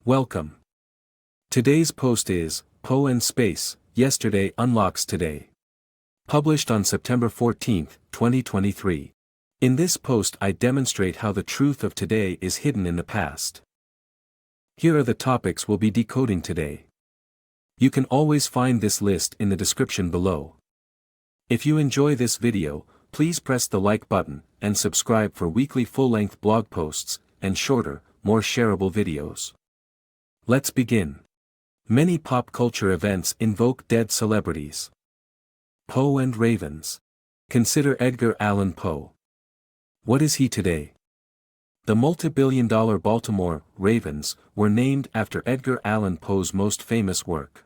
Welcome. Today's post is, Poe and Space, Yesterday Unlocks Today. Published on September 14, 2023. In this post I demonstrate how the truth of today is hidden in the past. Here are the topics we'll be decoding today. You can always find this list in the description below. If you enjoy this video, please press the like button, and subscribe for weekly full-length blog posts, and shorter, more shareable videos. Let's begin. Many pop culture events invoke dead celebrities. Poe and Ravens. Consider Edgar Allan Poe. What is he today? The multi-billion-dollar Baltimore Ravens were named after Edgar Allan Poe's most famous work.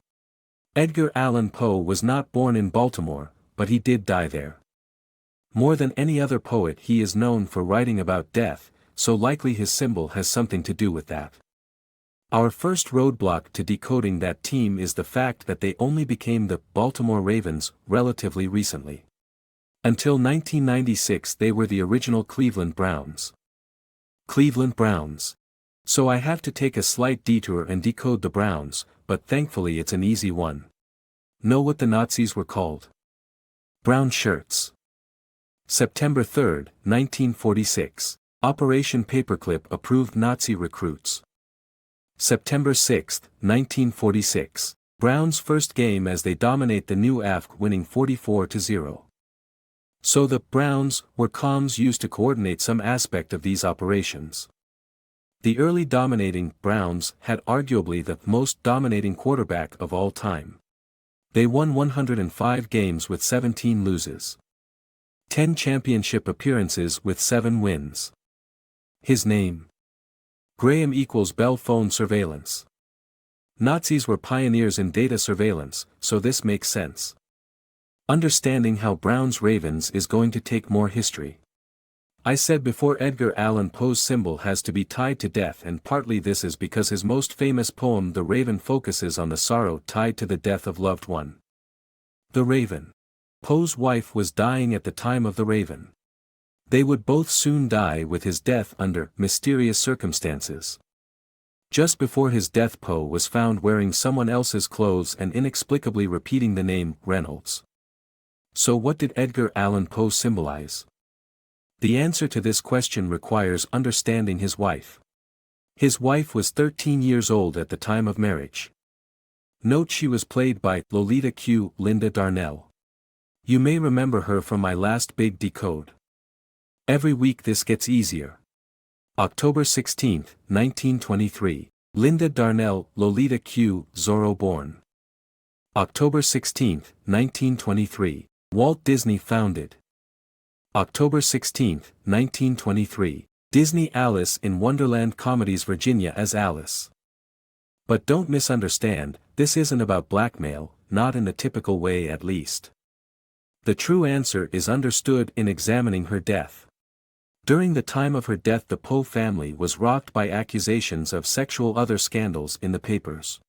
Edgar Allan Poe was not born in Baltimore, but he did die there. More than any other poet, he is known for writing about death, so likely his symbol has something to do with that. Our first roadblock to decoding that team is the fact that they only became the Baltimore Ravens relatively recently. Until 1996 they were the original Cleveland Browns. Cleveland Browns. So I have to take a slight detour and decode the Browns, but thankfully it's an easy one. Know what the Nazis were called? Brown shirts. September 3, 1946. Operation Paperclip approved Nazi recruits. September 6, 1946. Browns' first game as they dominate the new AFC, winning 44-0. So the Browns were comms used to coordinate some aspect of these operations. The early dominating Browns had arguably the most dominating quarterback of all time. They won 105 games with 17 losses. 10 championship appearances with 7 wins. His name? Graham equals Bell phone surveillance. Nazis were pioneers in data surveillance, so this makes sense. Understanding how Browns Ravens is going to take more history. I said before Edgar Allan Poe's symbol has to be tied to death, and partly this is because his most famous poem The Raven focuses on the sorrow tied to the death of loved one. The Raven. Poe's wife was dying at the time of the Raven. They would both soon die with his death under mysterious circumstances. Just before his death, Poe was found wearing someone else's clothes and inexplicably repeating the name Reynolds. So what did Edgar Allan Poe symbolize? The answer to this question requires understanding his wife. His wife was 13 years old at the time of marriage. Note she was played by Lolita Q. Linda Darnell. You may remember her from my last big decode. Every week this gets easier. October 16, 1923. Linda Darnell, Lolita Q. Zorro born. October 16, 1923. Walt Disney founded. October 16, 1923. Disney Alice in Wonderland comedies Virginia as Alice. But don't misunderstand, this isn't about blackmail, not in the typical way at least. The true answer is understood in examining her death. During the time of her death the Poe family was rocked by accusations of sexual other scandals in the papers.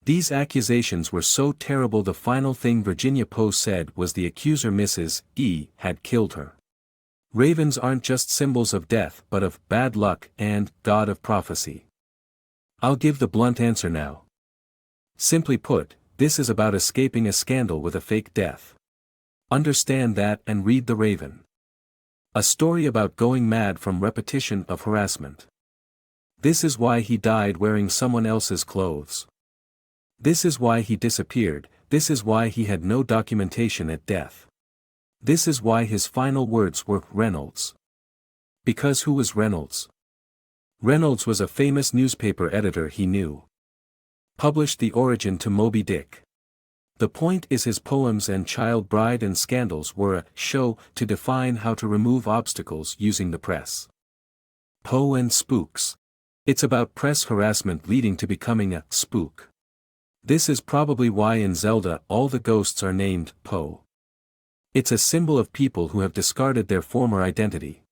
These accusations were so terrible the final thing Virginia Poe said was the accuser Mrs. E. had killed her. Ravens aren't just symbols of death but of bad luck and god of prophecy. I'll give the blunt answer now. Simply put, this is about escaping a scandal with a fake death. Understand that and read The Raven. A story about going mad from repetition of harassment. This is why he died wearing someone else's clothes. This is why he disappeared, this is why he had no documentation at death. This is why his final words were Reynolds. Because who was Reynolds? Reynolds was a famous newspaper editor he knew. Published The Origin to Moby Dick. The point is his poems and Child Bride and Scandals were a show to define how to remove obstacles using the press. Poe and Spooks. It's about press harassment leading to becoming a spook. This is probably why in Zelda all the ghosts are named Poe. It's a symbol of people who have discarded their former identity.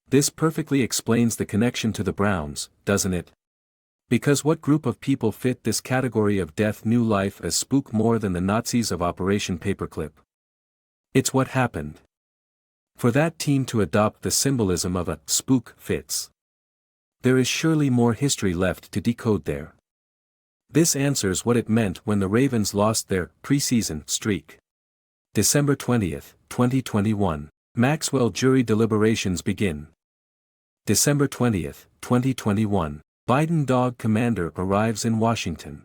This perfectly explains the connection to the Browns, doesn't it? Because what group of people fit this category of death new life as spook more than the Nazis of Operation Paperclip? It's what happened. For that team to adopt the symbolism of a spook fits. There is surely more history left to decode there. This answers what it meant when the Ravens lost their preseason streak. December 20th, 2021. Maxwell jury deliberations begin. December 20th, 2021. Biden dog commander arrives in Washington.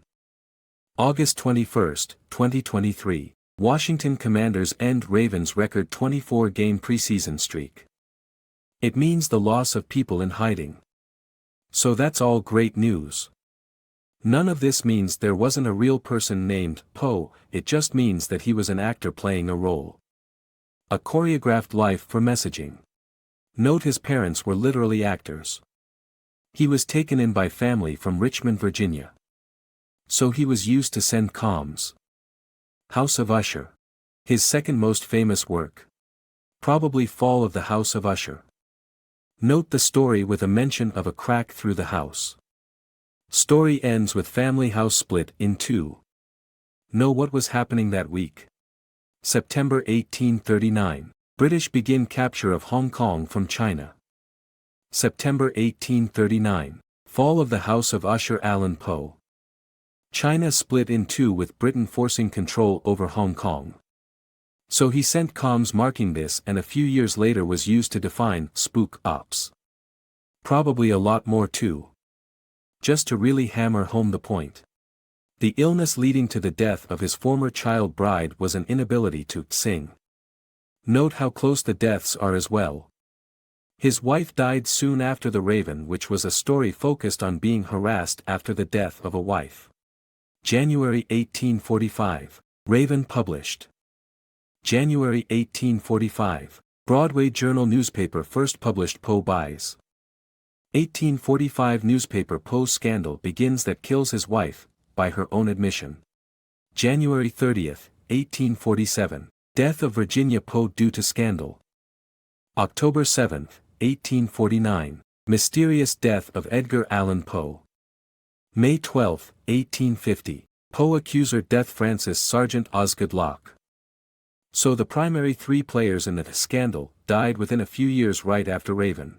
August 21st, 2023. Washington Commanders end Ravens record 24-game preseason streak. It means the loss of people in hiding. So that's all great news. None of this means there wasn't a real person named Poe, it just means that he was an actor playing a role. A choreographed life for messaging. Note his parents were literally actors. He was taken in by family from Richmond, Virginia. So he was used to send comms. House of Usher. His second most famous work. Probably Fall of the House of Usher. Note the story with a mention of a crack through the house. Story ends with family house split in two. Know what was happening that week? September 1839. British begin capture of Hong Kong from China. September 1839. Fall of the House of Usher. Allan Poe. China split in two with Britain forcing control over Hong Kong. So he sent comms marking this, and a few years later was used to define spook ops. Probably a lot more too. Just to really hammer home the point. The illness leading to the death of his former child bride was an inability to sing. Note how close the deaths are as well. His wife died soon after The Raven, which was a story focused on being harassed after the death of a wife. January 1845. Raven published. January 1845. Broadway Journal newspaper first published Poe buys. 1845 newspaper Poe scandal begins that kills his wife, by her own admission. January 30th, 1847. Death of Virginia Poe due to scandal. October 7th, 1849. Mysterious death of Edgar Allan Poe. May 12, 1850. Poe accuser death Francis Sergeant Osgood Locke. So the primary three players in the scandal died within a few years right after Raven.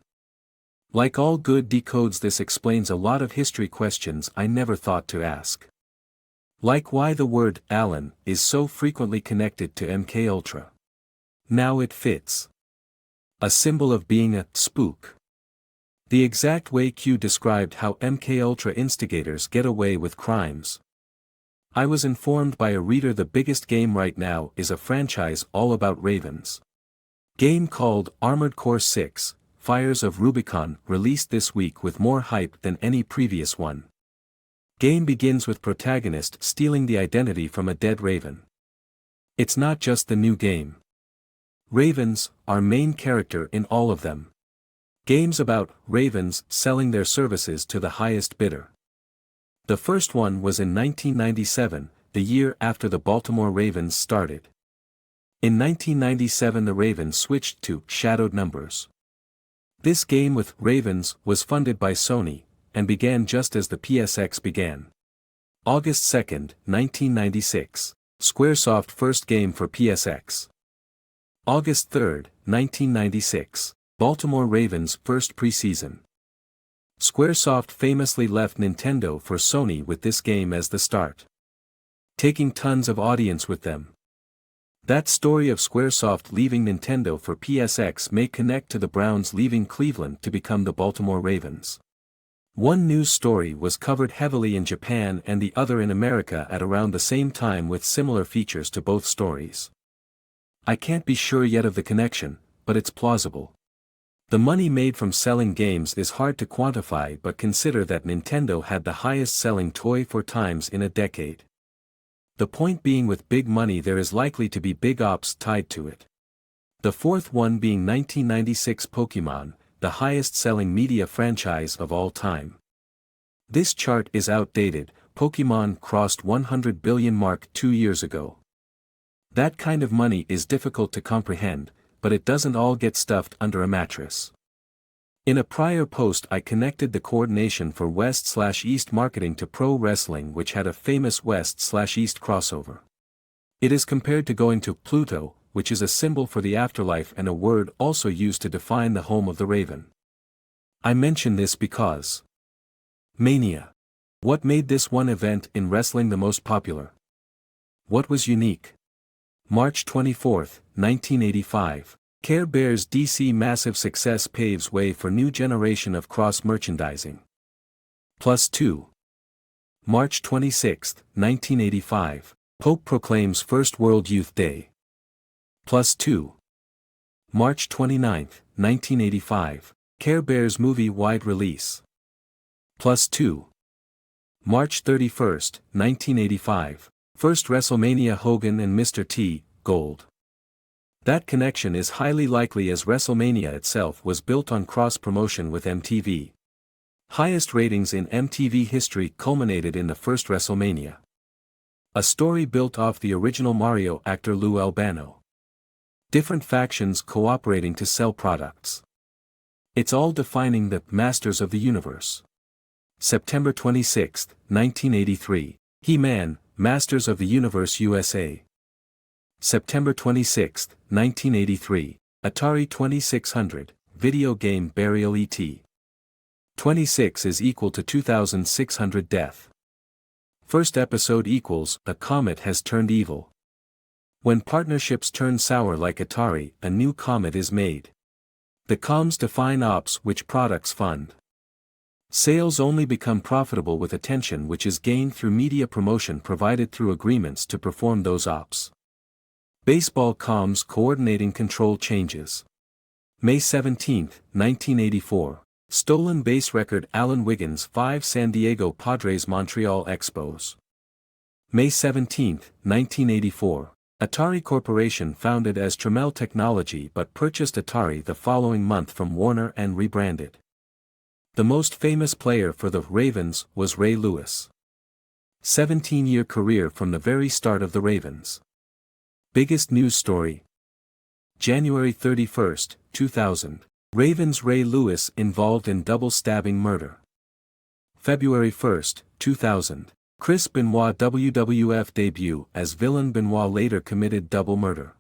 Like all good decodes, this explains a lot of history questions I never thought to ask. Like why the word Allan is so frequently connected to MKUltra. Now it fits. A symbol of being a spook. The exact way Q described how MKUltra instigators get away with crimes. I was informed by a reader the biggest game right now is a franchise all about Ravens. Game called Armored Core 6, Fires of Rubicon, released this week with more hype than any previous one. Game begins with protagonist stealing the identity from a dead Raven. It's not just the new game. Ravens are main character in all of them. Games about Ravens selling their services to the highest bidder. The first one was in 1997, the year after the Baltimore Ravens started. In 1997 the Ravens switched to shadowed numbers. This game with Ravens was funded by Sony, and began just as the PSX began. August 2nd, 1996. Squaresoft first game for PSX. August 3rd, 1996. Baltimore Ravens first preseason. Squaresoft famously left Nintendo for Sony with this game as the start. Taking tons of audience with them. That story of Squaresoft leaving Nintendo for PSX may connect to the Browns leaving Cleveland to become the Baltimore Ravens. One news story was covered heavily in Japan and the other in America at around the same time with similar features to both stories. I can't be sure yet of the connection, but it's plausible. The money made from selling games is hard to quantify, but consider that Nintendo had the highest selling toy for times in a decade. The point being, with big money there is likely to be big ops tied to it. The fourth one being 1996 Pokémon, the highest selling media franchise of all time. This chart is outdated. Pokémon crossed 100 billion mark 2 years ago. That kind of money is difficult to comprehend, but it doesn't all get stuffed under a mattress. In a prior post I connected the coordination for West/East marketing to pro wrestling, which had a famous West/East crossover. It is compared to going to Pluto, which is a symbol for the afterlife and a word also used to define the home of the Raven. I mention this because Mania. What made this one event in wrestling the most popular? What was unique? March 24, 1985. Care Bears DC massive success paves way for new generation of cross-merchandising. +2. March 26, 1985. Pope proclaims First World Youth Day. +2. March 29, 1985. Care Bears movie wide release. +2. March 31, 1985. First WrestleMania Hogan and Mr. T, Gold. That connection is highly likely as WrestleMania itself was built on cross-promotion with MTV. Highest ratings in MTV history culminated in the first WrestleMania. A story built off the original Mario actor Lou Albano. Different factions cooperating to sell products. It's all defining the Masters of the Universe. September 26, 1983. He-Man, Masters of the Universe USA. September 26, 1983. Atari 2600, video game burial ET. 26 is equal to 2600 death. First episode equals, a comet has turned evil. When partnerships turn sour like Atari, a new comet is made. The comms define ops which products fund. Sales only become profitable with attention which is gained through media promotion provided through agreements to perform those ops. Baseball comms coordinating control changes. May 17, 1984. Stolen base record Allan Wiggins 5 San Diego Padres Montreal Expos. May 17, 1984. Atari Corporation founded as Trammell Technology but purchased Atari the following month from Warner and rebranded. The most famous player for the Ravens was Ray Lewis. 17-year career from the very start of the Ravens. Biggest news story. January 31, 2000. Ravens Ray Lewis involved in double-stabbing murder. February 1, 2000. Chris Benoit WWF debut as villain. Benoit later committed double murder.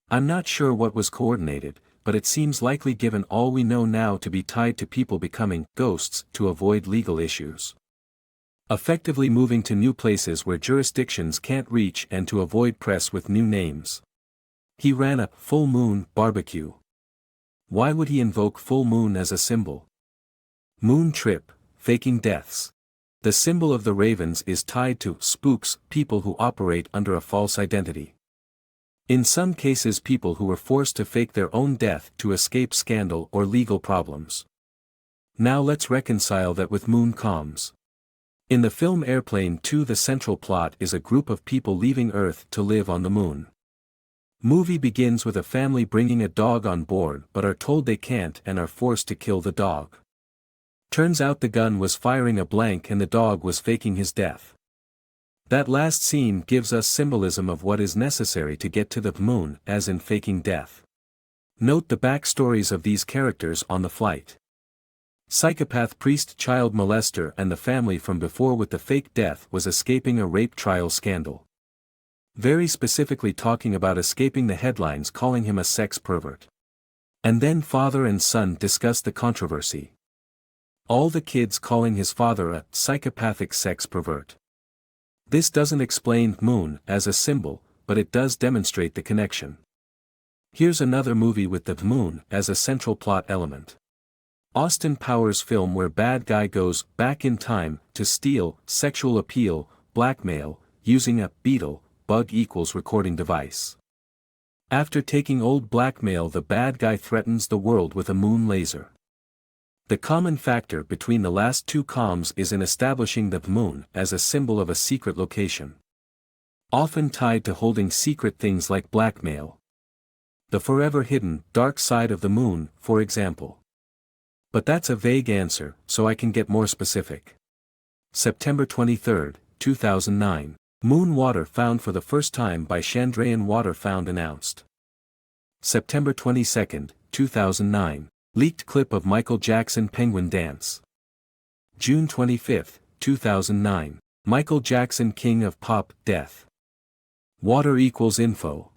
I'm not sure what was coordinated, but it seems likely given all we know now to be tied to people becoming ghosts to avoid legal issues. Effectively moving to new places where jurisdictions can't reach and to avoid press with new names. He ran a full moon barbecue. Why would he invoke full moon as a symbol? Moon trip, faking deaths. The symbol of the Ravens is tied to spooks, people who operate under a false identity. In some cases people who were forced to fake their own death to escape scandal or legal problems. Now let's reconcile that with moon comms. In the film Airplane 2 the central plot is a group of people leaving Earth to live on the moon. Movie begins with a family bringing a dog on board but are told they can't and are forced to kill the dog. Turns out the gun was firing a blank and the dog was faking his death. That last scene gives us symbolism of what is necessary to get to the moon, as in faking death. Note the backstories of these characters on the flight. Psychopath priest child molester and the family from before with the fake death was escaping a rape trial scandal. Very specifically talking about escaping the headlines calling him a sex pervert. And then father and son discuss the controversy. All the kids calling his father a psychopathic sex pervert. This doesn't explain moon as a symbol, but it does demonstrate the connection. Here's another movie with the moon as a central plot element. Austin Powers film where bad guy goes back in time to steal, sexual appeal, blackmail, using a beetle, bug equals recording device. After taking old blackmail the bad guy threatens the world with a moon laser. The common factor between the last two comms is in establishing the moon as a symbol of a secret location. Often tied to holding secret things like blackmail. The forever hidden, dark side of the moon, for example. But that's a vague answer, so I can get more specific. September 23, 2009. Moon water found for the first time by Chandrayaan water found announced. September 22, 2009. Leaked clip of Michael Jackson penguin dance. June 25, 2009. Michael Jackson king of pop, death. Water equals info.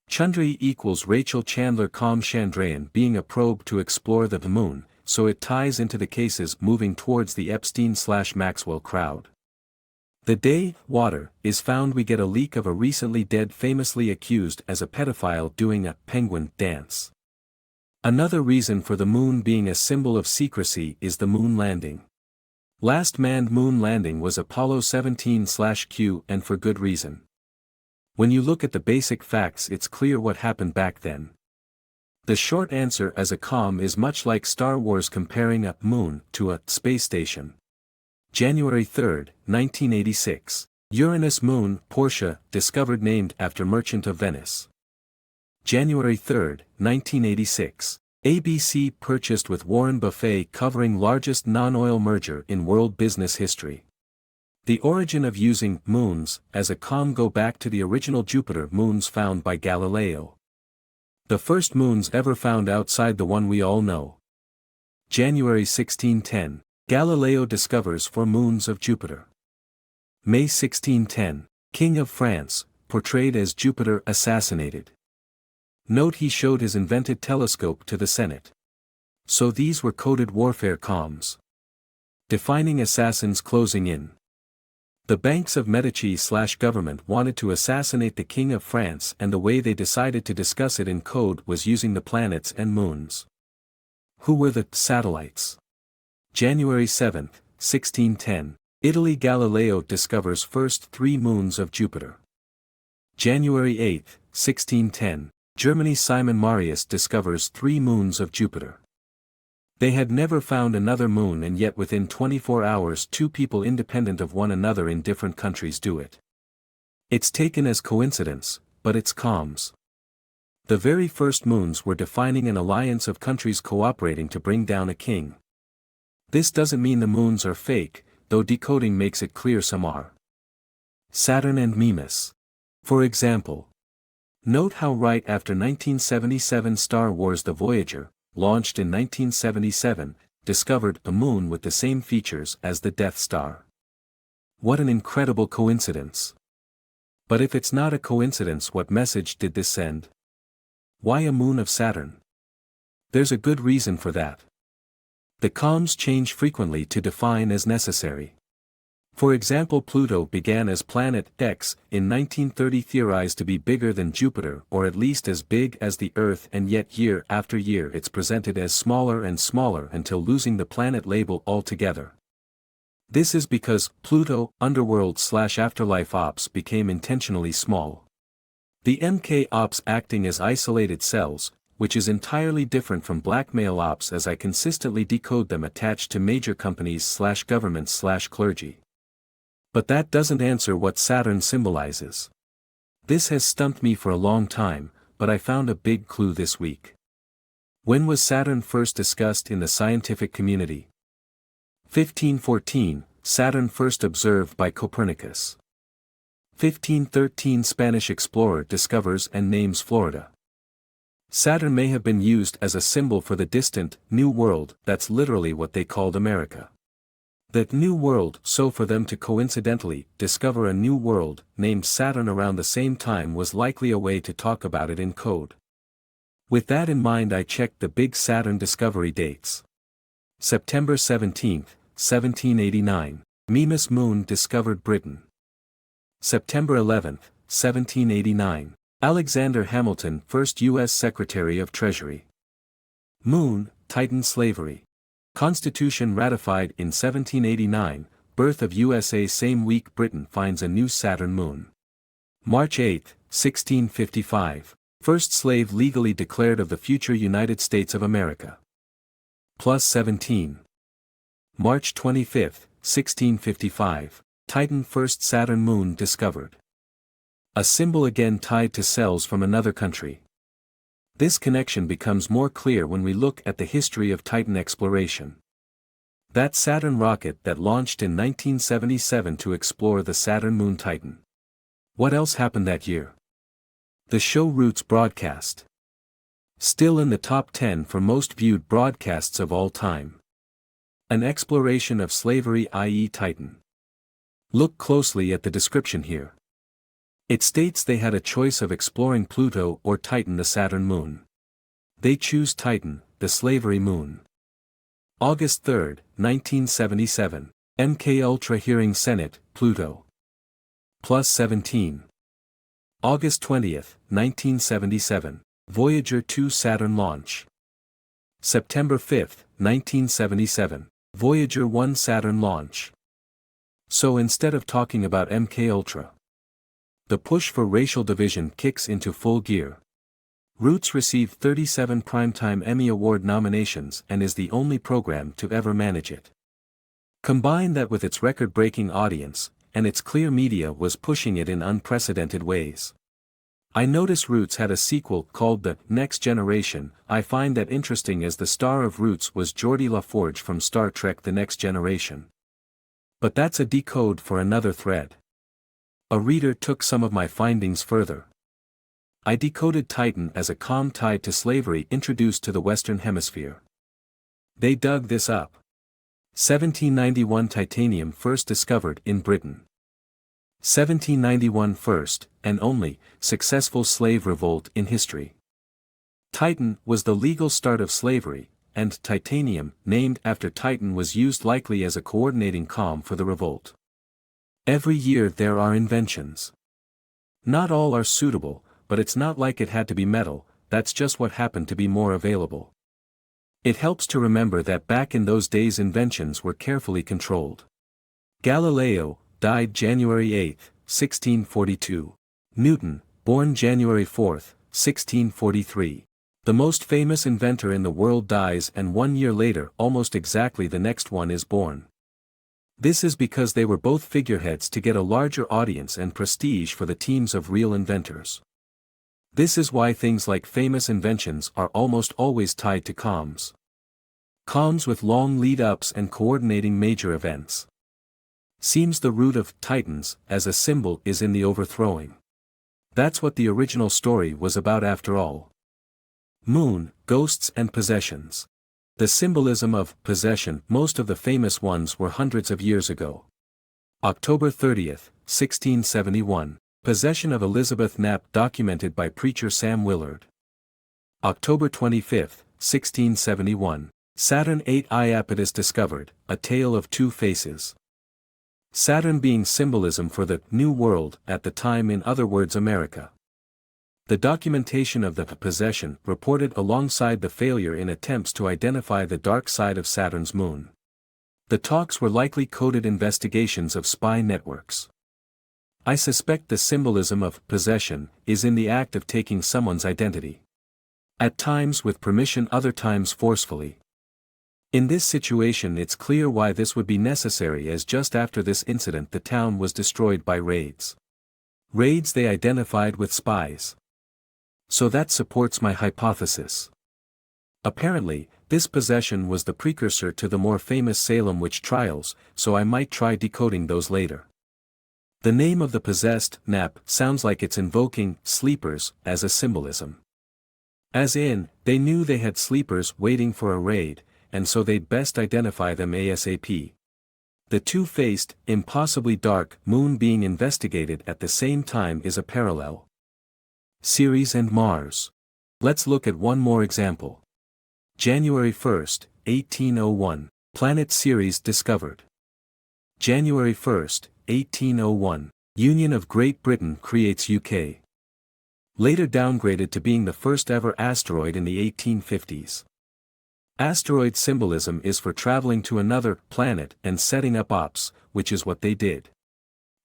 Chandra equals Rachel Chandler Chandrayaan being a probe to explore the moon, so it ties into the cases moving towards the Epstein/Maxwell crowd. The day water is found, we get a leak of a recently dead famously accused as a pedophile doing a penguin dance. Another reason for the moon being a symbol of secrecy is the moon landing. Last manned moon landing was Apollo 17/Q, and for good reason. When you look at the basic facts, it's clear what happened back then. The short answer as a comm is much like Star Wars comparing a moon to a space station. January 3, 1986. Uranus moon, Porsche, discovered, named after Merchant of Venice. January 3, 1986. ABC purchased with Warren Buffett, covering largest non-oil merger in world business history. The origin of using moons as a comm go back to the original Jupiter moons found by Galileo. The first moons ever found outside the one we all know. January 1610. Galileo discovers 4 moons of Jupiter. May 1610. King of France, portrayed as Jupiter, assassinated. Note he showed his invented telescope to the Senate. So these were coded warfare comms. Defining assassins closing in. The banks of Medici/government wanted to assassinate the King of France, and the way they decided to discuss it in code was using the planets and moons. Who were the satellites? January 7, 1610. Italy, Galileo discovers first 3 moons of Jupiter. January 8, 1610. Germany, Simon Marius discovers 3 moons of Jupiter. They had never found another moon, and yet within 24 hours 2 people independent of one another in different countries do it. It's taken as coincidence, but it's comms. The very first moons were defining an alliance of countries cooperating to bring down a king. This doesn't mean the moons are fake, though decoding makes it clear some are. Saturn and Mimas. For example. Note how right after 1977 Star Wars The Voyager, launched in 1977, discovered a moon with the same features as the Death Star. What an incredible coincidence. But if it's not a coincidence, what message did this send? Why a moon of Saturn? There's a good reason for that. The comms change frequently to define as necessary. For example, Pluto began as Planet X, in 1930 theorized to be bigger than Jupiter, or at least as big as the Earth, and yet year after year it's presented as smaller and smaller until losing the planet label altogether. This is because Pluto, underworld/afterlife ops became intentionally small. The MK ops acting as isolated cells, which is entirely different from blackmail ops as I consistently decode them attached to major companies/governments/clergy. But that doesn't answer what Saturn symbolizes. This has stumped me for a long time, but I found a big clue this week. When was Saturn first discussed in the scientific community? 1514, Saturn first observed by Copernicus. 1513, Spanish explorer discovers and names Florida. Saturn may have been used as a symbol for the distant, New World. That's literally what they called America. That New World, so for them to coincidentally discover a new world named Saturn around the same time was likely a way to talk about it in code. With that in mind, I checked the big Saturn discovery dates. September 17, 1789, Mimas moon discovered Britain. September 11, 1789, Alexander Hamilton, first U.S. Secretary of Treasury. Moon, Titan slavery. Constitution ratified in 1789, birth of USA same week Britain finds a new Saturn moon. March 8, 1655, first slave legally declared of the future United States of America. Plus 17. March 25, 1655, Titan first Saturn moon discovered. A symbol again tied to cells from another country. This connection becomes more clear when we look at the history of Titan exploration. That Saturn rocket that launched in 1977 to explore the Saturn moon Titan. What else happened that year? The show Roots broadcast. Still in the top 10 for most viewed broadcasts of all time. An exploration of slavery, i.e. Titan. Look closely at the description here. It states they had a choice of exploring Pluto or Titan, the Saturn moon. They choose Titan, the slavery moon. August 3, 1977. MK Ultra hearing Senate, Pluto. Plus 17. August 20, 1977. Voyager 2 Saturn launch. September 5, 1977. Voyager 1 Saturn launch. So instead of talking about MK Ultra, the push for racial division kicks into full gear. Roots received 37 Primetime Emmy Award nominations and is the only program to ever manage it. Combine that with its record-breaking audience, and its clear media was pushing it in unprecedented ways. I notice Roots had a sequel called The Next Generation. I find that interesting as the star of Roots was Geordi LaForge from Star Trek The Next Generation. But that's a decode for another thread. A reader took some of my findings further. I decoded Titan as a calm tied to slavery introduced to the Western Hemisphere. They dug this up. 1791 titanium first discovered in Britain. 1791 first, and only, successful slave revolt in history. Titan was the legal start of slavery, and titanium, named after Titan, was used likely as a coordinating calm for the revolt. Every year there are inventions. Not all are suitable, but it's not like it had to be metal, that's just what happened to be more available. It helps to remember that back in those days inventions were carefully controlled. Galileo, died January 8, 1642. Newton, born January 4, 1643. The most famous inventor in the world dies, and 1 year later almost exactly the next one is born. This is because they were both figureheads to get a larger audience and prestige for the teams of real inventors. This is why things like famous inventions are almost always tied to comms. Comms with long lead-ups and coordinating major events. Seems the root of Titans as a symbol is in the overthrowing. That's what the original story was about after all. Moon, ghosts and possessions. The symbolism of possession, most of the famous ones were hundreds of years ago. October 30, 1671. Possession of Elizabeth Knapp documented by preacher Sam Willard. October 25, 1671. Saturn VIII Iapetus discovered, a tale of two faces. Saturn being symbolism for the New World at the time, in other words America. The documentation of the possession reported alongside the failure in attempts to identify the dark side of Saturn's moon. The talks were likely coded investigations of spy networks. I suspect the symbolism of possession is in the act of taking someone's identity. At times with permission, other times forcefully. In this situation it's clear why this would be necessary, as just after this incident the town was destroyed by raids. Raids they identified with spies. So that supports my hypothesis. Apparently, this possession was the precursor to the more famous Salem witch trials, so I might try decoding those later. The name of the possessed, Knapp, sounds like it's invoking sleepers as a symbolism. As in, they knew they had sleepers waiting for a raid, and so they'd best identify them ASAP. The two-faced, impossibly dark moon being investigated at the same time is a parallel. Ceres and Mars. Let's look at one more example. January 1, 1801. Planet Ceres discovered. January 1, 1801. Union of Great Britain creates UK. Later downgraded to being the first ever asteroid in the 1850s. Asteroid symbolism is for traveling to another planet and setting up ops, which is what they did.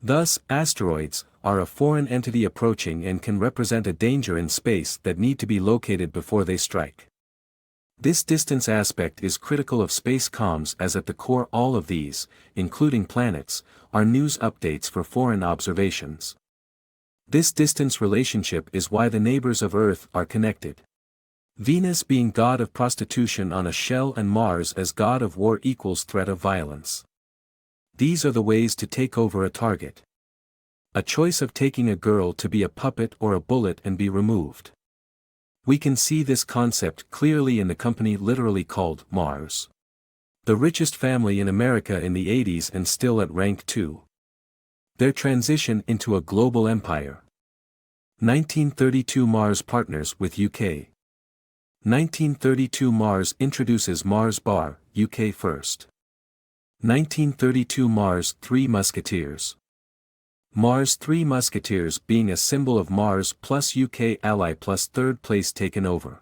Thus, asteroids are a foreign entity approaching and can represent a danger in space that need to be located before they strike. This distance aspect is critical of space comms, as at the core all of these, including planets, are news updates for foreign observations. This distance relationship is why the neighbors of Earth are connected. Venus being god of prostitution on a shell and Mars as god of war equals threat of violence. These are the ways to take over a target. A choice of taking a girl to be a puppet or a bullet and be removed. We can see this concept clearly in the company literally called Mars. The richest family in America in the 80s and still at rank 2. Their transition into a global empire. 1932 Mars partners with UK. 1932 Mars introduces Mars Bar, UK first. 1932 Mars Three Musketeers. Mars Three Musketeers being a symbol of Mars plus UK ally plus third place taken over.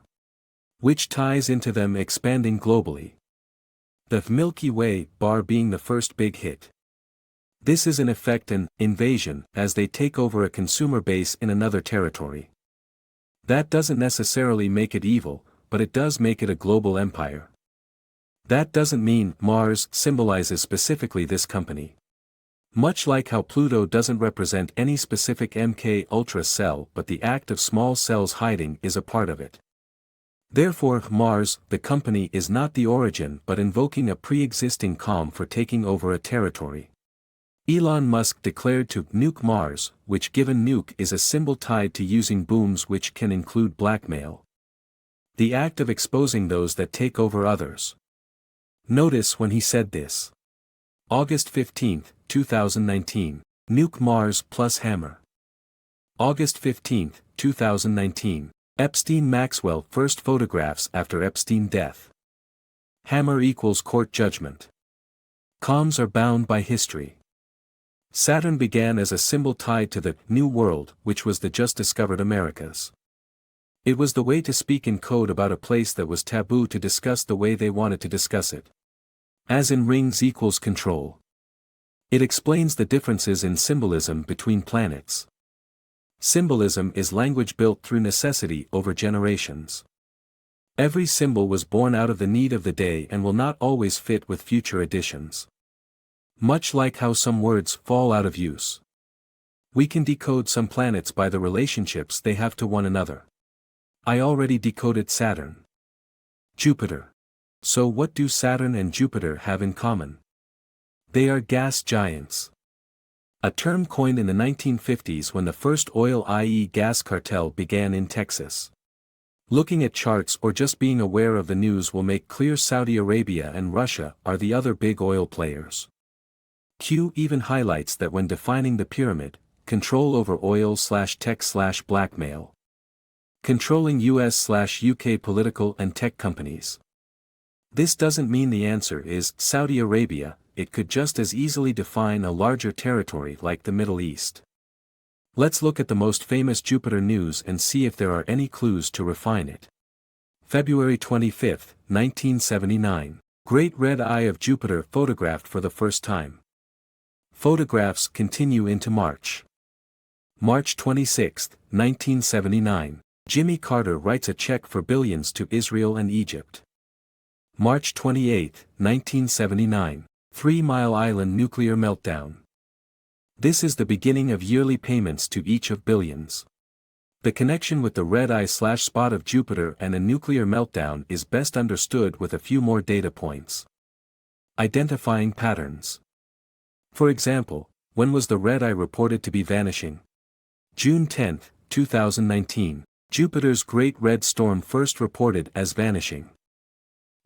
Which ties into them expanding globally. The Milky Way bar being the first big hit. This is in effect an invasion as they take over a consumer base in another territory. That doesn't necessarily make it evil, but it does make it a global empire. That doesn't mean Mars symbolizes specifically this company. Much like how Pluto doesn't represent any specific MK Ultra cell but the act of small cells hiding is a part of it. Therefore Mars, the company is not the origin but invoking a pre-existing calm for taking over a territory. Elon Musk declared to nuke Mars, which given nuke is a symbol tied to using booms which can include blackmail. The act of exposing those that take over others. Notice when he said this. August 15, 2019, nuke Mars plus hammer. August 15, 2019, Epstein-Maxwell first photographs after Epstein death. Hammer equals court judgment. Comms are bound by history. Saturn began as a symbol tied to the New World, which was the just discovered Americas. It was the way to speak in code about a place that was taboo to discuss the way they wanted to discuss it. As in rings equals control. It explains the differences in symbolism between planets. Symbolism is language built through necessity over generations. Every symbol was born out of the need of the day and will not always fit with future editions. Much like how some words fall out of use. We can decode some planets by the relationships they have to one another. I already decoded Saturn. Jupiter. So what do Saturn and Jupiter have in common? They are gas giants. A term coined in the 1950s when the first oil i.e. gas cartel began in Texas. Looking at charts or just being aware of the news will make clear Saudi Arabia and Russia are the other big oil players. Q even highlights that when defining the pyramid, control over oil/tech/blackmail. Controlling US/UK political and tech companies. This doesn't mean the answer is Saudi Arabia, it could just as easily define a larger territory like the Middle East. Let's look at the most famous Jupiter news and see if there are any clues to refine it. February 25, 1979. Great Red Eye of Jupiter photographed for the first time. Photographs continue into March. March 26, 1979. Jimmy Carter writes a check for billions to Israel and Egypt. March 28, 1979. 3 Mile Island nuclear meltdown. This is the beginning of yearly payments to each of billions. The connection with the red eye/spot of Jupiter and a nuclear meltdown is best understood with a few more data points. Identifying patterns. For example, when was the red eye reported to be vanishing? June 10, 2019, Jupiter's Great Red Storm first reported as vanishing.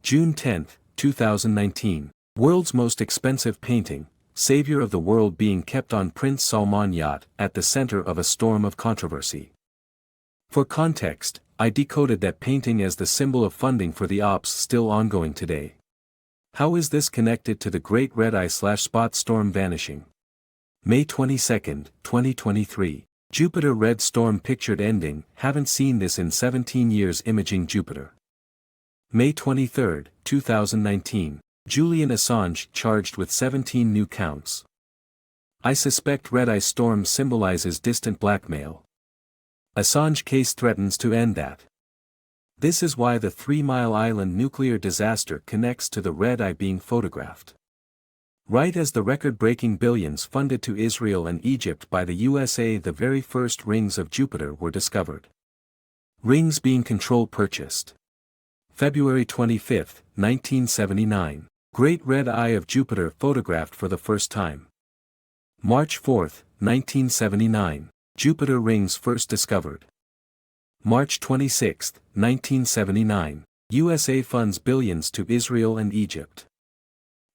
June 10, 2019, world's most expensive painting, Savior of the World being kept on Prince Salman yacht at the center of a storm of controversy. For context, I decoded that painting as the symbol of funding for the ops still ongoing today. How is this connected to the Great Red Eye/spot storm vanishing? May 22, 2023, Jupiter Red Storm pictured ending, haven't seen this in 17 years imaging Jupiter. May 23, 2019, Julian Assange charged with 17 new counts. I suspect Red Eye Storm symbolizes distant blackmail. Assange case threatens to end that. This is why the 3 Mile Island nuclear disaster connects to the red eye being photographed. Right as the record-breaking billions funded to Israel and Egypt by the USA, the very first rings of Jupiter were discovered. Rings being control purchased. February 25, 1979. Great Red Eye of Jupiter photographed for the first time. March 4, 1979. Jupiter rings first discovered. March 26, 1979. USA funds billions to Israel and Egypt.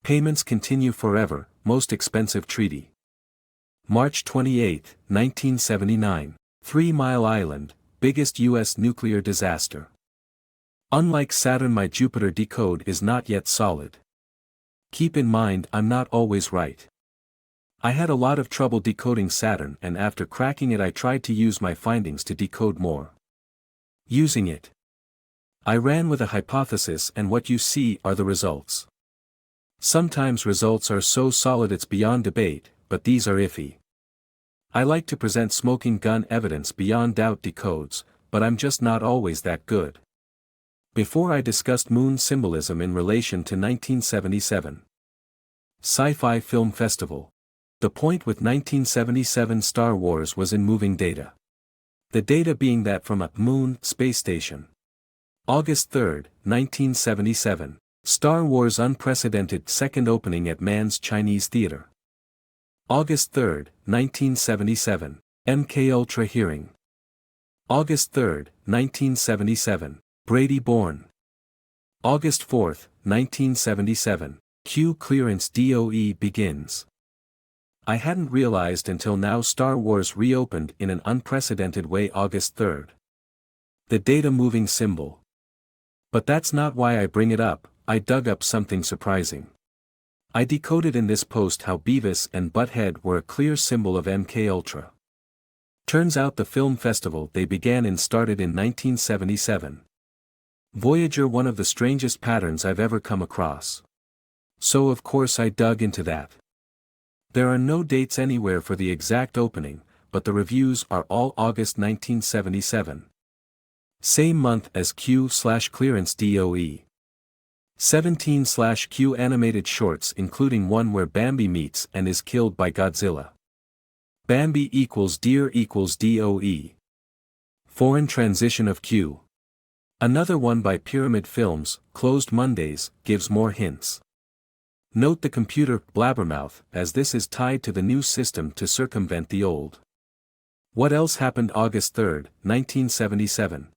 Payments continue forever, most expensive treaty. March 28, 1979. 3 Mile Island, biggest U.S. nuclear disaster. Unlike Saturn, my Jupiter decode is not yet solid. Keep in mind, I'm not always right. I had a lot of trouble decoding Saturn, and after cracking it I tried to use my findings to decode more. Using it, I ran with a hypothesis, and what you see are the results. Sometimes results are so solid it's beyond debate, but these are iffy. I like to present smoking gun evidence beyond doubt decodes, but I'm just not always that good. Before I discussed moon symbolism in relation to 1977 Sci-Fi Film Festival. The point with 1977 Star Wars was in moving data. The data being that from a moon space station. August 3, 1977. Star Wars unprecedented second opening at Mann's Chinese Theater. August 3, 1977. MKUltra hearing. August 3, 1977. Brady born. August 4, 1977. Q clearance DOE begins. I hadn't realized until now Star Wars reopened in an unprecedented way August 3. The data moving symbol. But that's not why I bring it up. I dug up something surprising. I decoded in this post how Beavis and Butthead were a clear symbol of MKUltra. Turns out the film festival they began in started in 1977. Voyager, one of the strangest patterns I've ever come across. So of course I dug into that. There are no dates anywhere for the exact opening, but the reviews are all August 1977. Same month as Q/clearance DOE. 17/Q animated shorts including one where Bambi meets and is killed by Godzilla. Bambi equals deer equals DOE. Foreign transition of Q. Another one by Pyramid Films, Closed Mondays, gives more hints. Note the computer blabbermouth, as this is tied to the new system to circumvent the old. What else happened August 3, 1977?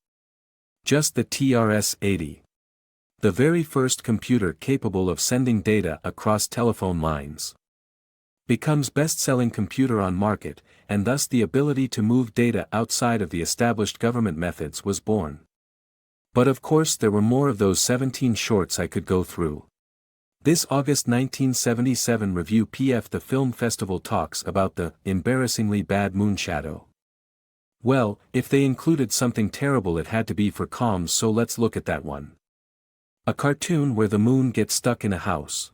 Just the TRS-80. The very first computer capable of sending data across telephone lines. Becomes best-selling computer on market, and thus the ability to move data outside of the established government methods was born. But of course there were more of those 17 shorts I could go through. This August 1977 review PF The Film Festival talks about the embarrassingly bad moonshadow. Well, if they included something terrible it had to be for comms, so let's look at that one. A cartoon where the moon gets stuck in a house.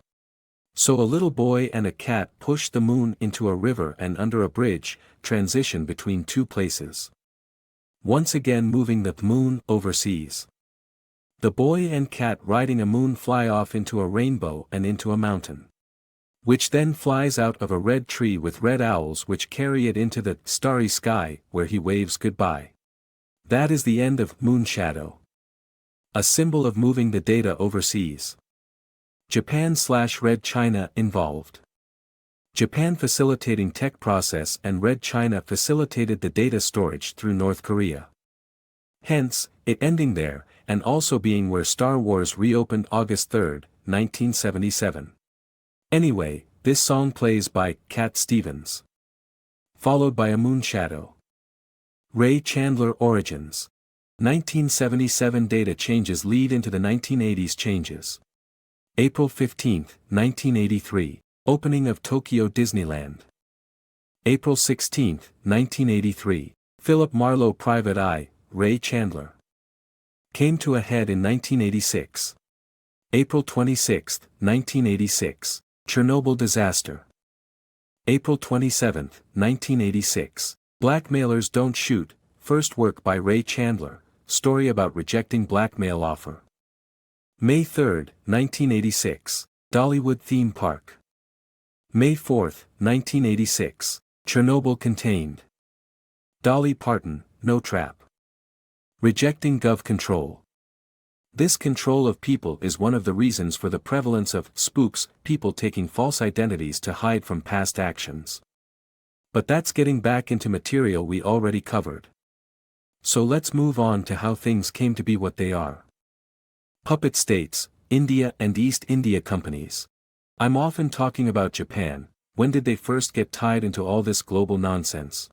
So a little boy and a cat push the moon into a river and under a bridge, transition between two places. Once again moving the moon overseas. The boy and cat riding a moon fly off into a rainbow and into a mountain. Which then flies out of a red tree with red owls which carry it into the starry sky where he waves goodbye. That is the end of moonshadow. A symbol of moving the data overseas. Japan/Red China involved. Japan facilitating tech process and Red China facilitated the data storage through North Korea. Hence, it ending there, and also being where Star Wars reopened August 3, 1977. Anyway, this song plays by Cat Stevens. Followed by a moonshadow. Ray Chandler Origins. 1977 data changes lead into the 1980s changes. April 15, 1983, opening of Tokyo Disneyland. April 16, 1983, Philip Marlowe Private Eye, Ray Chandler. Came to a head in 1986. April 26, 1986, Chernobyl disaster. April 27, 1986, Blackmailers Don't Shoot, first work by Ray Chandler, story about rejecting blackmail offer. May 3, 1986, Dollywood Theme Park. May 4, 1986, Chernobyl contained. Dolly Parton, No Trap. Rejecting Gov Control. This control of people is one of the reasons for the prevalence of spooks, people taking false identities to hide from past actions. But that's getting back into material we already covered. So let's move on to how things came to be what they are. Puppet states, India and East India companies. I'm often talking about Japan. When did they first get tied into all this global nonsense?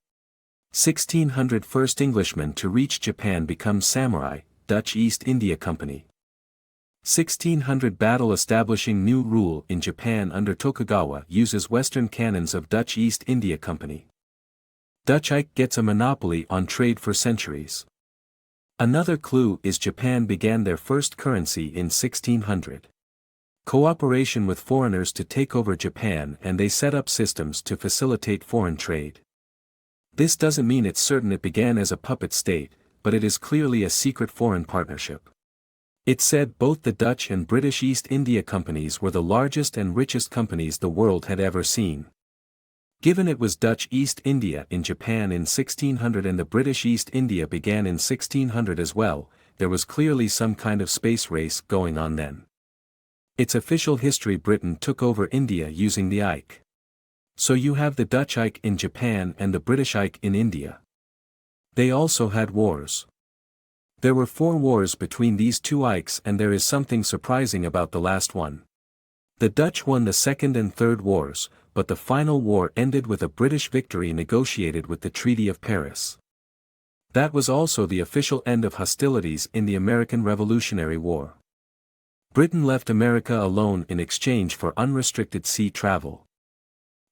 1600 first Englishmen to reach Japan become samurai, Dutch East India Company. 1600 battle establishing new rule in Japan under Tokugawa uses Western cannons of Dutch East India Company. Dutch Ike gets a monopoly on trade for centuries. Another clue is Japan began their first currency in 1600. Cooperation with foreigners to take over Japan, and they set up systems to facilitate foreign trade. This doesn't mean it's certain it began as a puppet state, but it is clearly a secret foreign partnership. It said both the Dutch and British East India Companies were the largest and richest companies the world had ever seen. Given it was Dutch East India in Japan in 1600 and the British East India began in 1600 as well, there was clearly some kind of space race going on then. Its official history: Britain took over India using the Ike. So you have the Dutch Ike in Japan and the British Ike in India. They also had wars. There were 4 wars between these two Ikes, and there is something surprising about the last one. The Dutch won the Second and Third Wars, but the final war ended with a British victory negotiated with the Treaty of Paris. That was also the official end of hostilities in the American Revolutionary War. Britain left America alone in exchange for unrestricted sea travel.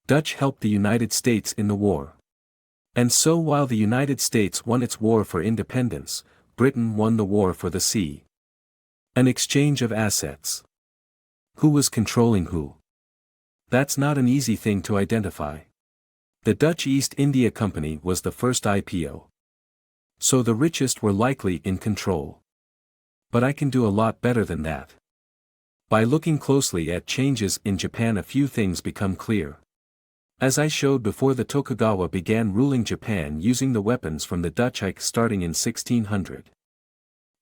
Dutch helped the United States in the war. And so while the United States won its war for independence, Britain won the war for the sea. An exchange of assets. Who was controlling who? That's not an easy thing to identify. The Dutch East India Company was the first IPO. So the richest were likely in control. But I can do a lot better than that. By looking closely at changes in Japan, a few things become clear. As I showed before, the Tokugawa began ruling Japan using the weapons from the Dutch Ike starting in 1600.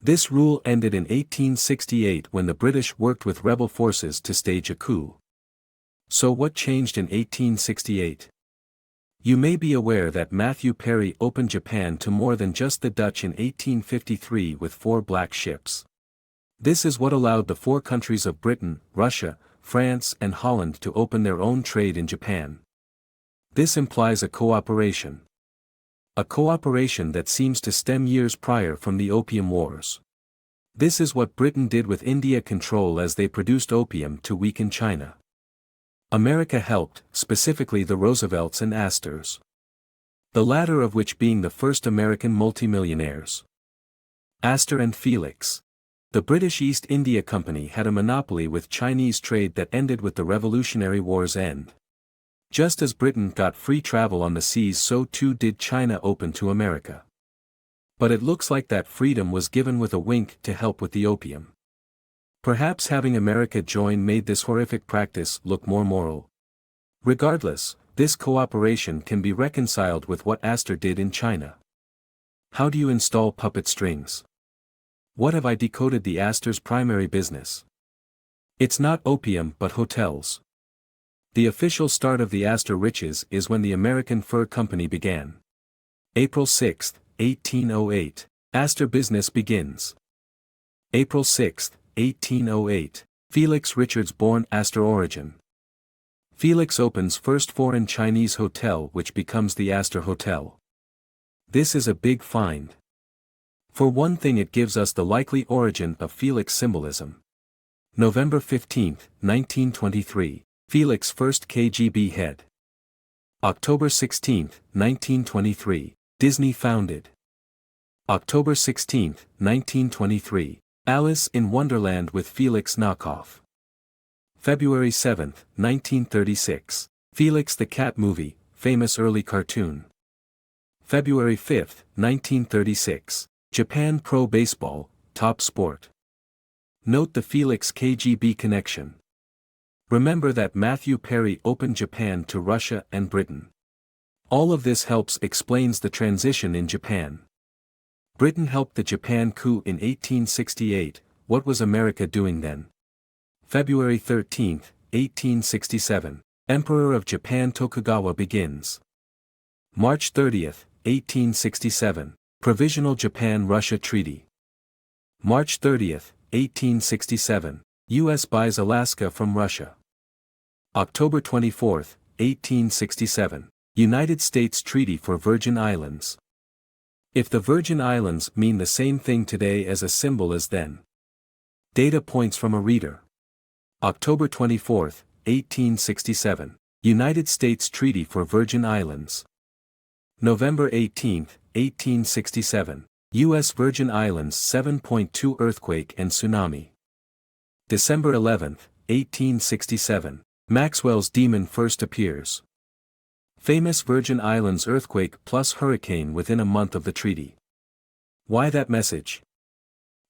This rule ended in 1868 when the British worked with rebel forces to stage a coup. So what changed in 1868? You may be aware that Matthew Perry opened Japan to more than just the Dutch in 1853 with 4 black ships. This is what allowed the 4 countries of Britain, Russia, France and Holland to open their own trade in Japan. This implies a cooperation. A cooperation that seems to stem years prior from the Opium Wars. This is what Britain did with India control as they produced opium to weaken China. America helped, specifically the Roosevelts and Astors. The latter of which being the first American multimillionaires. Astor and Felix. The British East India Company had a monopoly with Chinese trade that ended with the Revolutionary War's end. Just as Britain got free travel on the seas, so too did China open to America. But it looks like that freedom was given with a wink to help with the opium. Perhaps having America join made this horrific practice look more moral. Regardless, this cooperation can be reconciled with what Astor did in China. How do you install puppet strings? What have I decoded the Astor's primary business? It's not opium but hotels. The official start of the Astor riches is when the American Fur Company began. April 6, 1808, Astor business begins. April 6, 1808, Felix Richards born Astor Origin. Felix opens first foreign Chinese hotel which becomes the Astor Hotel. This is a big find. For one thing, it gives us the likely origin of Felix symbolism. November 15, 1923, Felix first KGB head. October 16, 1923, Disney founded. October 16, 1923, Alice in Wonderland with Felix knockoff. February 7, 1936, Felix the Cat movie, famous early cartoon. February 5, 1936, Japan Pro Baseball, top sport. Note the Felix KGB connection. Remember that Matthew Perry opened Japan to Russia and Britain. All of this helps explains the transition in Japan. Britain helped the Japan coup in 1868, what was America doing then? February 13, 1867, Emperor of Japan Tokugawa begins. March 30, 1867, Provisional Japan-Russia Treaty. March 30, 1867, U.S. buys Alaska from Russia. October 24, 1867, United States Treaty for Virgin Islands. If the Virgin Islands mean the same thing today as a symbol as then. Data points from a reader. October 24, 1867. United States Treaty for Virgin Islands. November 18, 1867. U.S. Virgin Islands 7.2 earthquake and tsunami. December 11, 1867. Maxwell's demon first appears. Famous Virgin Islands earthquake plus hurricane within a month of the treaty. Why that message?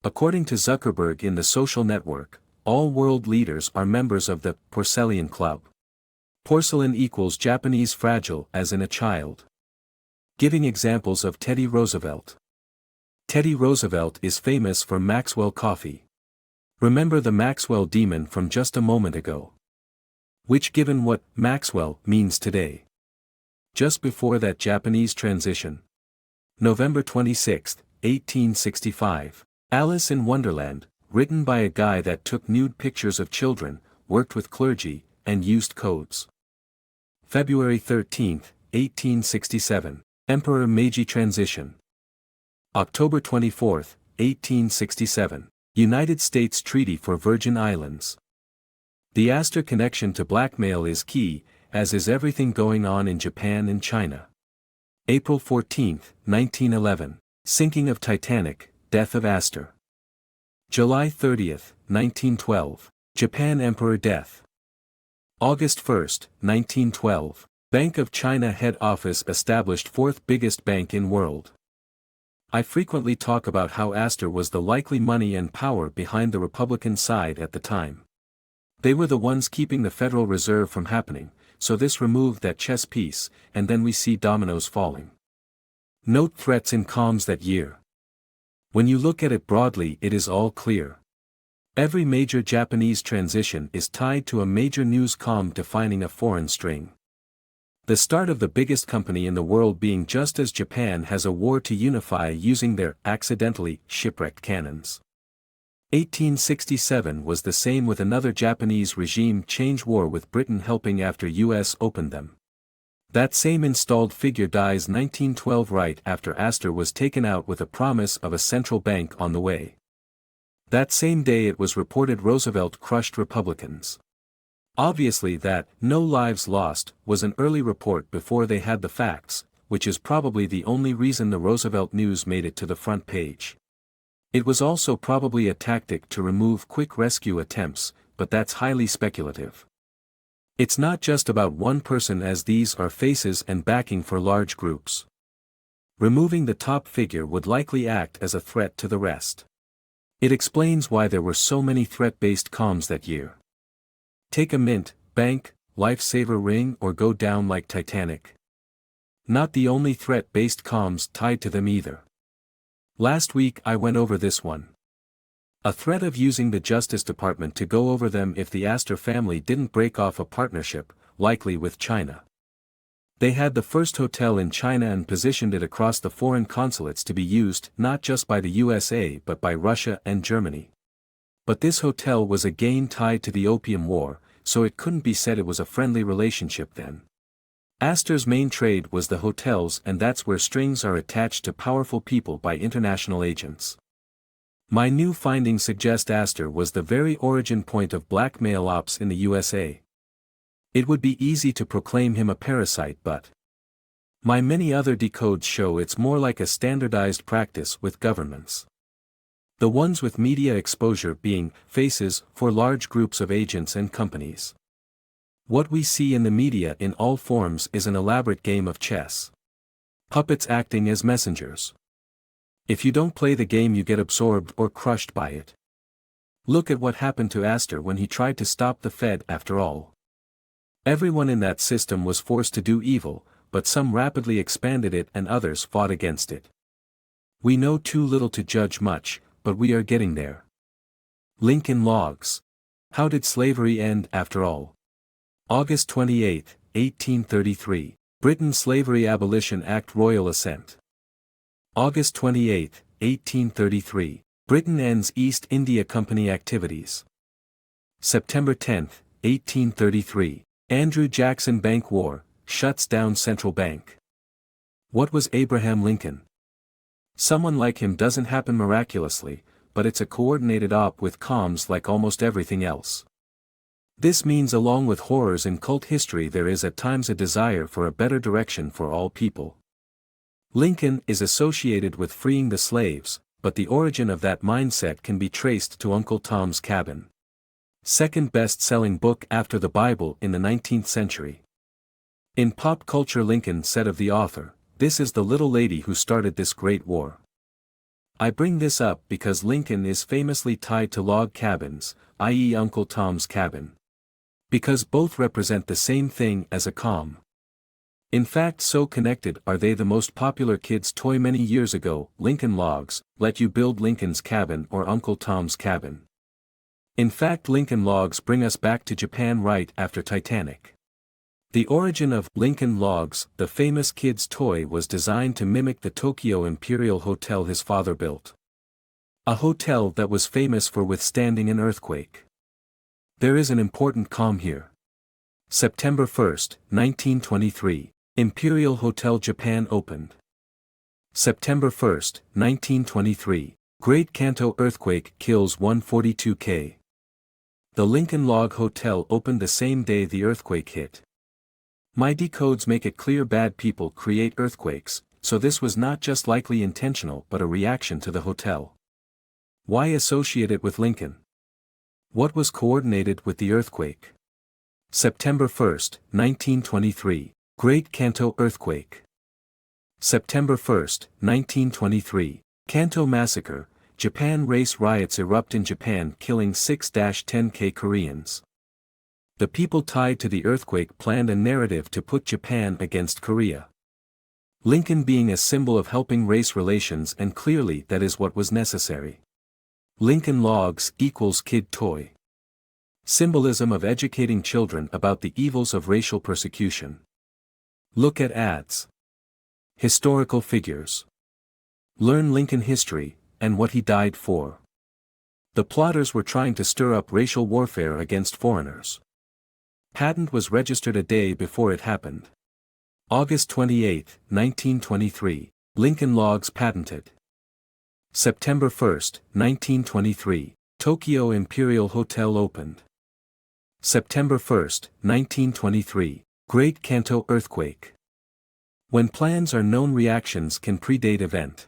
According to Zuckerberg in the social network, all world leaders are members of the Porcelain Club. Porcelain equals Japanese fragile as in a child. Giving examples of Teddy Roosevelt. Teddy Roosevelt is famous for Maxwell coffee. Remember the Maxwell demon from just a moment ago. Which given what Maxwell means today. Just before that Japanese transition. November 26, 1865. Alice in Wonderland, written by a guy that took nude pictures of children, worked with clergy, and used codes. February 13, 1867. Emperor Meiji transition. October 24, 1867. United States Treaty for Virgin Islands. The Astor connection to blackmail is key, as is everything going on in Japan and China. April 14, 1911. Sinking of Titanic, death of Astor. July 30, 1912. Japan Emperor death. August 1, 1912. Bank of China head office established fourth biggest bank in world. I frequently talk about how Astor was the likely money and power behind the Republican side at the time. They were the ones keeping the Federal Reserve from happening, so this removed that chess piece, and then we see dominoes falling. Note threats in comms that year. When you look at it broadly, it is all clear. Every major Japanese transition is tied to a major news comm defining a foreign string. The start of the biggest company in the world being just as Japan has a war to unify using their accidentally shipwrecked cannons. 1867 was the same with another Japanese regime change war with Britain helping after US opened them. That same installed figure dies 1912 right after Astor was taken out with a promise of a central bank on the way. That same day it was reported Roosevelt crushed Republicans. Obviously that, no lives lost, was an early report before they had the facts, which is probably the only reason the Roosevelt news made it to the front page. It was also probably a tactic to remove quick rescue attempts, but that's highly speculative. It's not just about one person as these are faces and backing for large groups. Removing the top figure would likely act as a threat to the rest. It explains why there were so many threat-based comms that year. Take a mint, bank, lifesaver ring or go down like Titanic. Not the only threat-based comms tied to them either. Last week I went over this one. A threat of using the Justice Department to go over them if the Astor family didn't break off a partnership, likely with China. They had the first hotel in China and positioned it across the foreign consulates to be used not just by the USA but by Russia and Germany. But this hotel was again tied to the Opium War, so it couldn't be said it was a friendly relationship then. Astor's main trade was the hotels, and that's where strings are attached to powerful people by international agents. My new findings suggest Astor was the very origin point of blackmail ops in the USA. It would be easy to proclaim him a parasite, but my many other decodes show it's more like a standardized practice with governments. The ones with media exposure being faces for large groups of agents and companies. What we see in the media in all forms is an elaborate game of chess. Puppets acting as messengers. If you don't play the game you get absorbed or crushed by it. Look at what happened to Astor when he tried to stop the Fed after all. Everyone in that system was forced to do evil, but some rapidly expanded it and others fought against it. We know too little to judge much, but we are getting there. Lincoln Logs. How did slavery end after all? August 28, 1833. Britain Slavery Abolition Act Royal Assent. August 28, 1833. Britain ends East India Company activities. September 10, 1833. Andrew Jackson Bank War, shuts down central bank. What was Abraham Lincoln? Someone like him doesn't happen miraculously, but it's a coordinated op with comms like almost everything else. This means along with horrors in cult history there is at times a desire for a better direction for all people. Lincoln is associated with freeing the slaves, but the origin of that mindset can be traced to Uncle Tom's Cabin. Second best-selling book after the Bible in the 19th century. In pop culture, Lincoln said of the author, "This is the little lady who started this great war." I bring this up because Lincoln is famously tied to log cabins, i.e. Uncle Tom's Cabin. Because both represent the same thing as a comm. In fact, so connected are they. The most popular kids' toy many years ago, Lincoln Logs, let you build Lincoln's Cabin or Uncle Tom's Cabin. In fact, Lincoln Logs bring us back to Japan right after Titanic. The origin of Lincoln Logs, the famous kids' toy, was designed to mimic the Tokyo Imperial Hotel his father built. A hotel that was famous for withstanding an earthquake. There is an important comm here. September 1, 1923, Imperial Hotel Japan opened. September 1, 1923, Great Kanto earthquake kills 142K. The Lincoln Log Hotel opened the same day the earthquake hit. My decodes make it clear bad people create earthquakes, so this was not just likely intentional but a reaction to the hotel. Why associate it with Lincoln? What was coordinated with the earthquake? September 1, 1923, Great Kanto earthquake. September 1, 1923, Kanto massacre, Japan race riots erupt in Japan killing 6-10K Koreans. The people tied to the earthquake planned a narrative to put Japan against Korea. Lincoln being a symbol of helping race relations, and clearly that is what was necessary. Lincoln Logs equals kid toy. Symbolism of educating children about the evils of racial persecution. Look at ads. Historical figures. Learn Lincoln history, and what he died for. The plotters were trying to stir up racial warfare against foreigners. Patent was registered a day before it happened. August 28, 1923, Lincoln Logs patented. September 1, 1923, Tokyo Imperial Hotel opened. September 1, 1923, Great Kanto earthquake. When plans are known, reactions can predate event.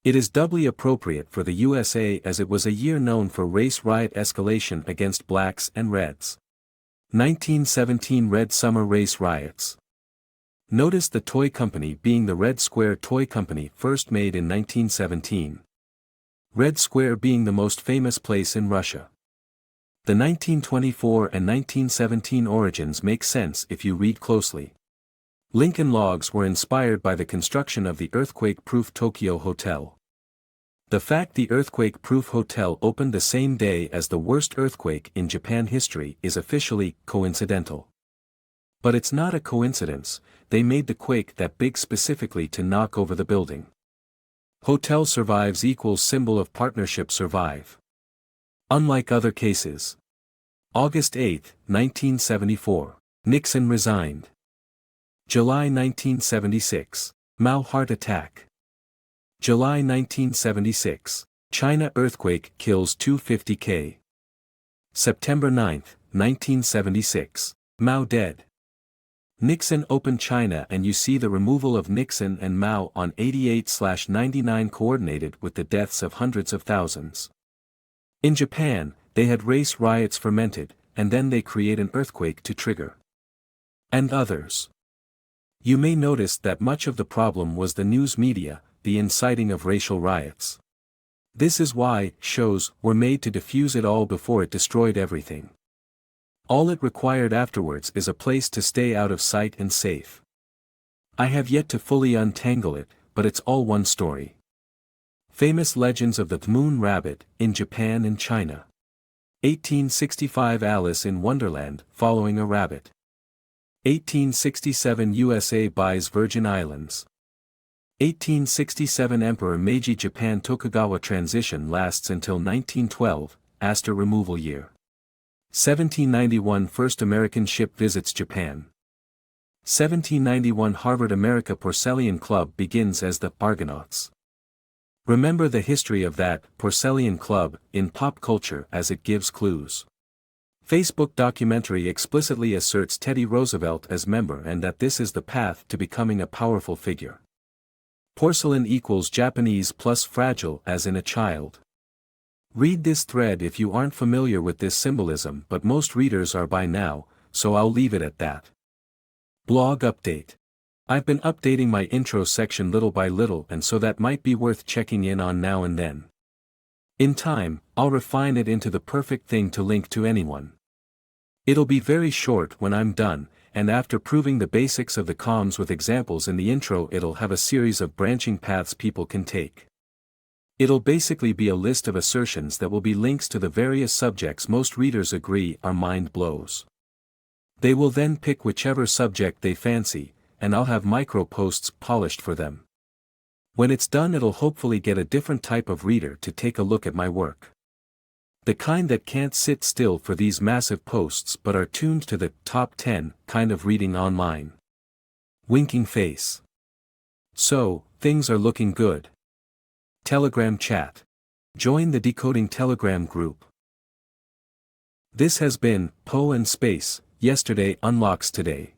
It is doubly appropriate for the USA as it was a year known for race riot escalation against blacks and reds. 1917 Red Summer Race Riots. Notice the toy company being the Red Square Toy Company, first made in 1917. Red Square being the most famous place in Russia. The 1924 and 1917 origins make sense if you read closely. Lincoln Logs were inspired by the construction of the earthquake-proof Tokyo Hotel. The fact the earthquake-proof hotel opened the same day as the worst earthquake in Japan history is officially coincidental. But it's not a coincidence, they made the quake that big specifically to knock over the building. Hotel survives equals symbol of partnership survive. Unlike other cases. August 8, 1974, Nixon resigned. July 1976, Mao heart attack. July 1976, China earthquake kills 250K. September 9, 1976, Mao dead. Nixon opened China, and you see the removal of Nixon and Mao on 88/99 coordinated with the deaths of hundreds of thousands. In Japan, they had race riots fermented, and then they create an earthquake to trigger. And others. You may notice that much of the problem was the news media, the inciting of racial riots. This is why shows were made to diffuse it all before it destroyed everything. All it required afterwards is a place to stay out of sight and safe. I have yet to fully untangle it, but it's all one story. Famous legends of the Moon Rabbit, in Japan and China. 1865 Alice in Wonderland, following a rabbit. 1867 USA buys Virgin Islands. 1867 Emperor Meiji Japan Tokugawa transition lasts until 1912, Astor removal year. 1791 First American ship visits Japan. 1791 Harvard America Porcelain Club begins as the Argonauts. Remember the history of that porcelain club in pop culture as it gives clues. Facebook documentary explicitly asserts Teddy Roosevelt as member and that this is the path to becoming a powerful figure. Porcelain equals Japanese plus fragile as in a child. Read this thread if you aren't familiar with this symbolism, but most readers are by now, so I'll leave it at that. Blog update. I've been updating my intro section little by little, and so that might be worth checking in on now and then. In time, I'll refine it into the perfect thing to link to anyone. It'll be very short when I'm done, and after proving the basics of the comms with examples in the intro, it'll have a series of branching paths people can take. It'll basically be a list of assertions that will be links to the various subjects most readers agree are mind blows. They will then pick whichever subject they fancy, and I'll have micro posts polished for them. When it's done, it'll hopefully get a different type of reader to take a look at my work. The kind that can't sit still for these massive posts but are tuned to the top 10 kind of reading online. Winking face. So, things are looking good. Telegram chat. Join the Decoding Telegram group. This has been Poe and Space, Yesterday Unlocks Today.